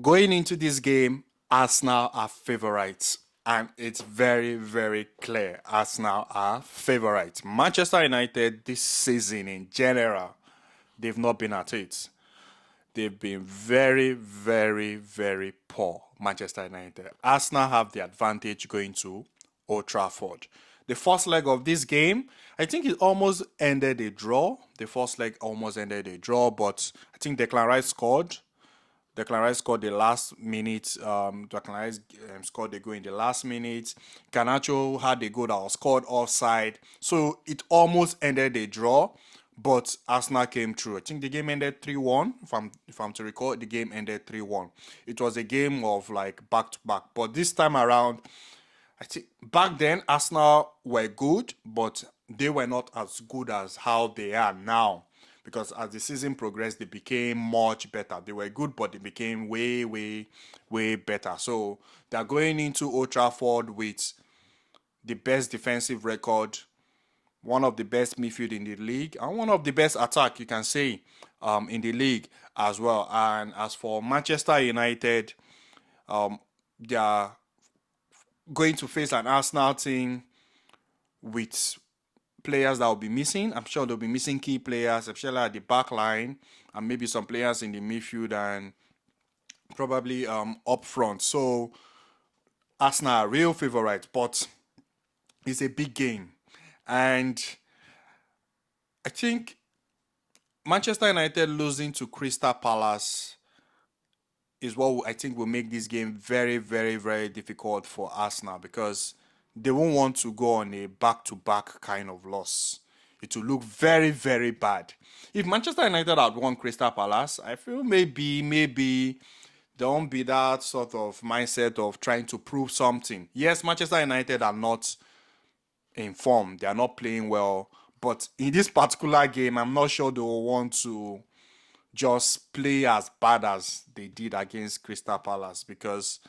Going into this game, Arsenal are favorites. And it's very, very clear. Arsenal are favorites. Manchester United this season in general, they've not been at it. They've been very, very, very poor. Manchester United. Arsenal have the advantage going to Old Trafford. The first leg of this game, I think it almost ended a draw. The first leg almost ended a draw, but I think Declan Rice scored. Declan Rice scored the last minute. Declan Rice scored the goal in the last minute. Garnacho had a goal that was scored offside. So it almost ended a draw, but Arsenal came through. I think the game ended 3-1. If I'm to recall, the game ended 3-1. It was a game of like back to back. But this time around, I think back then Arsenal were good, but they were not as good as how they are now. Because as the season progressed, they became much better. They were good, but they became way, way, way better. So they're going into Old Trafford with the best defensive record, one of the best midfield in the league, and one of the best attack you can say in the league as well. And as for Manchester United, they are going to face an Arsenal team with players that will be missing. I'm sure they'll be missing key players, especially at the back line, and maybe some players in the midfield and probably up front. So Arsenal are real favourites, but it's a big game. And I think Manchester United losing to Crystal Palace is what I think will make this game very, very, very difficult for Arsenal because they won't want to go on a back-to-back kind of loss. It will look very, very bad. If Manchester United had won Crystal Palace, I feel maybe there won't be that sort of mindset of trying to prove something. Yes, Manchester United are not in form; they are not playing well. But in this particular game, I'm not sure they will want to just play as bad as they did against Crystal Palace because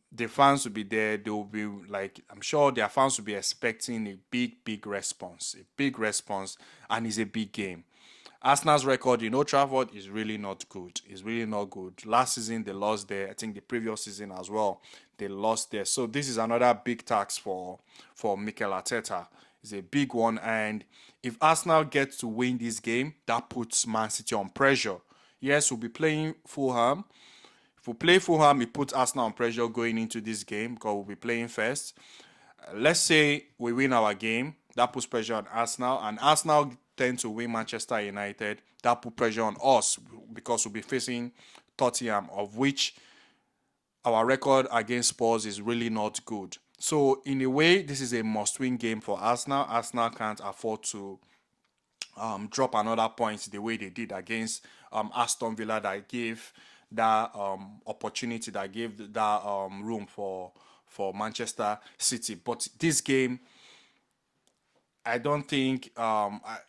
the fans will be there. They will be like, I'm sure their fans will be expecting a big, big response, and it's a big game. Arsenal's record in Old Trafford is really not good. It's really not good. Last season they lost there. I think the previous season as well they lost there. So this is another big tax for Mikel Arteta. It's a big one, and if Arsenal gets to win this game, that puts Man City on pressure. Yes, we'll be playing Fulham. If we play Fulham, it puts Arsenal on pressure going into this game because we'll be playing first. Let's say we win our game, that puts pressure on Arsenal, and Arsenal tend to win Manchester United. That put pressure on us because we'll be facing Tottenham, of which our record against Spurs is really not good. So in a way, this is a must-win game for Arsenal. Arsenal can't afford to drop another point the way they did against Aston Villa, that gave that opportunity, that gave that room for Manchester City. But this game, I don't think.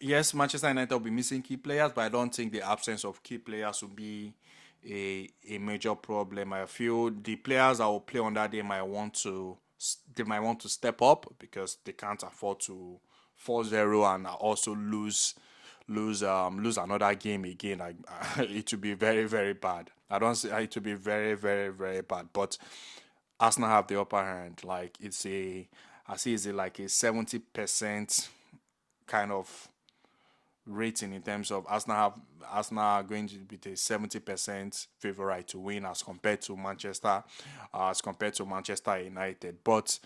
Yes, Manchester United will be missing key players, but I don't think the absence of key players will be a major problem. I feel the players that will play on that day might want to step up because they can't afford to 4-0 and also lose another game again. Like it would be very, very bad. I don't see it to be very, very, very bad. But Arsenal have the upper hand. Like I see it's like a 70% kind of rating in terms of Arsenal are going to be the 70% favorite to win as compared to Manchester United. But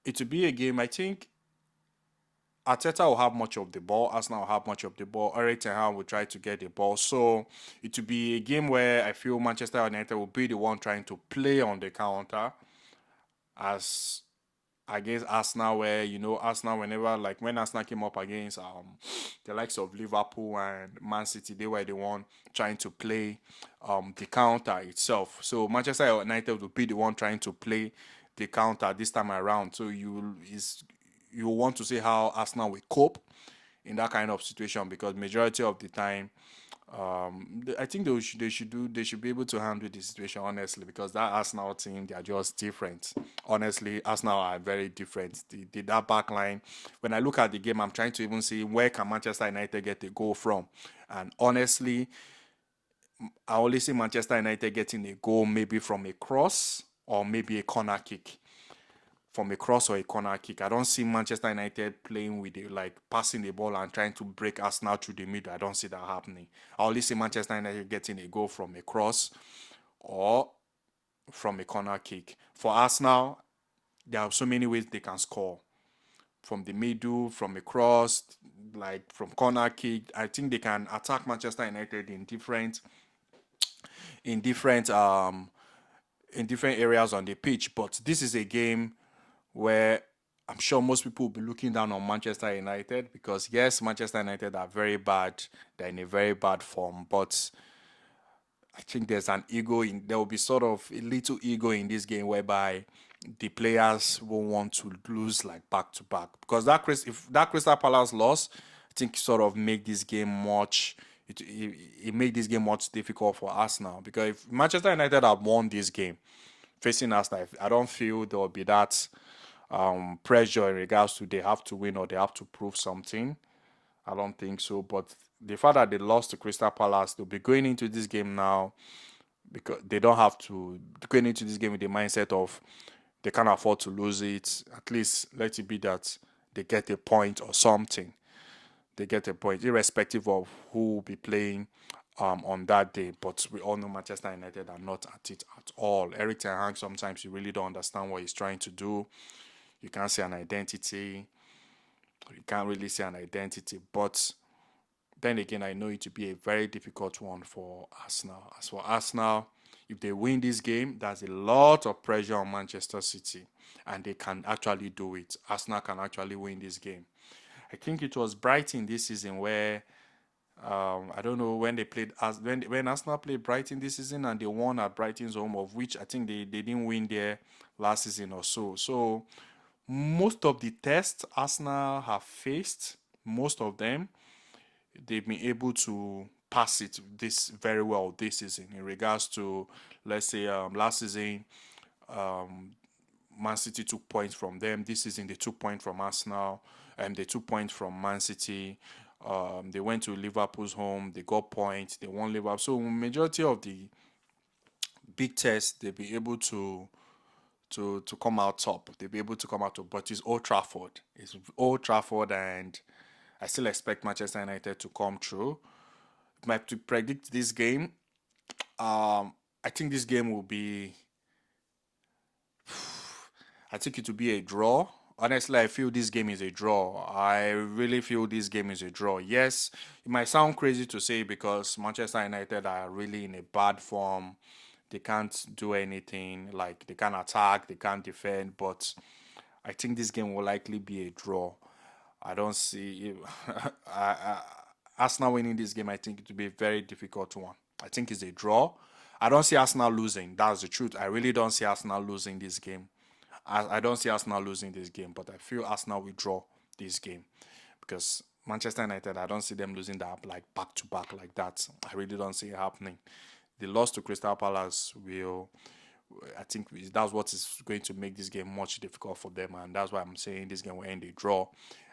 it will be a game. I think Arteta will have much of the ball. Arsenal will have much of the ball. Eric Ten Hag will try to get the ball. So it will be a game where I feel Manchester United will be the one trying to play on the counter as against Arsenal, where Arsenal, whenever, like when Arsenal came up against the likes of Liverpool and Man City, they were the one trying to play the counter itself. So Manchester United will be the one trying to play the counter this time around. So you want to see how Arsenal will cope in that kind of situation because majority of the time I think they should be able to handle the situation honestly because that Arsenal team, they are just different. Honestly, Arsenal are very different. That back line, when I look at the game, I'm trying to even see where can Manchester United get a goal from, and honestly, I only see Manchester United getting a goal maybe from a cross or maybe a corner kick. From a cross or a corner kick. I don't see Manchester United playing with it, like passing the ball and trying to break Arsenal through the middle. I don't see that happening. I only see Manchester United getting a goal from a cross or from a corner kick. For Arsenal, there are so many ways they can score. From the middle, from a cross, like from corner kick. I think they can attack Manchester United in different in different areas on the pitch. But this is a game where I'm sure most people will be looking down on Manchester United because yes, Manchester United are very bad. They're in a very bad form, but I think there's an ego in there will be sort of a little ego in this game whereby the players will want to lose like back to back because if that Crystal Palace loss, I think sort of make this game much it made this game much difficult for us now because if Manchester United had won this game facing Arsenal, I don't feel there will be that pressure in regards to they have to win or they have to prove something. I don't think so. But the fact that they lost to Crystal Palace, they'll be going into this game now because they don't have to going into this game with the mindset of they can't afford to lose it. At least let it be that they get a point or something. They get a point, irrespective of who will be playing on that day. But we all know Manchester United are not at it at all. Eric Ten Hag, sometimes you really don't understand what he's trying to do. You can't see an identity. You can't really see an identity. But then again, I know it to be a very difficult one for Arsenal. As for Arsenal, if they win this game, there's a lot of pressure on Manchester City, and they can actually do it. Arsenal can actually win this game. I think it was Brighton this season where I don't know when they played as when Arsenal played Brighton this season and they won at Brighton's home, of which I think they didn't win there last season or so. So most of the tests Arsenal have faced, most of them, they've been able to pass it this very well this season in regards to let's say last season Man City took points from them. This season they took points from Arsenal and they took points from Man City. They went to Liverpool's home, they got points, they won Liverpool. So majority of the big tests they'll be able to come out top. They'll be able to come out top, but it's Old Trafford. It's Old Trafford, and I still expect Manchester United to come through. To predict this game, I think this game will be. I think it will be a draw. Honestly, I feel this game is a draw. I really feel this game is a draw. Yes, it might sound crazy to say because Manchester United are really in a bad form. They can't do anything. Like they can't attack, they can't defend. But I think this game will likely be a draw. I don't see I, Arsenal winning this game. I think it will be a very difficult one. I think it's a draw. I don't see Arsenal losing. That's the truth. I really don't see Arsenal losing this game. I don't see Arsenal losing this game, but I feel Arsenal will draw this game because Manchester United, I don't see them losing that like back to back like that. I really don't see it happening. The loss to Crystal Palace will, I think that's what is going to make this game much difficult for them, and that's why I'm saying this game will end a draw.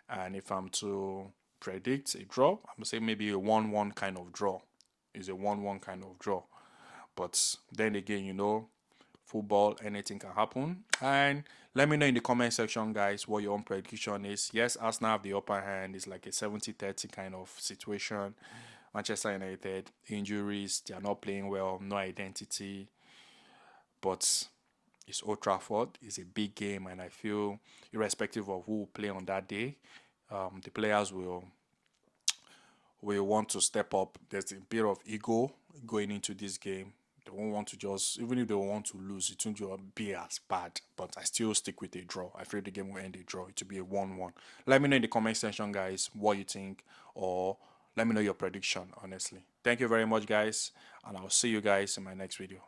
And if I'm to predict a draw, I'm saying maybe a 1-1 kind of draw. Is a 1-1 kind of draw. But then again, football, anything can happen. And let me know in the comment section, guys, what your own prediction is. Yes, Arsenal have the upper hand. It's like a 70-30 kind of situation. Manchester United, injuries, they are not playing well, no identity. But it's Old Trafford. It's a big game, and I feel, irrespective of who will play on that day, the players will want to step up. There's a bit of ego going into this game. They won't want to just, even if they want to lose, it won't be as bad. But I still stick with a draw. I feel the game will end a draw. It will be a 1-1. Let me know in the comment section, guys, what you think, or let me know your prediction, honestly. Thank you very much, guys, and I'll see you guys in my next video.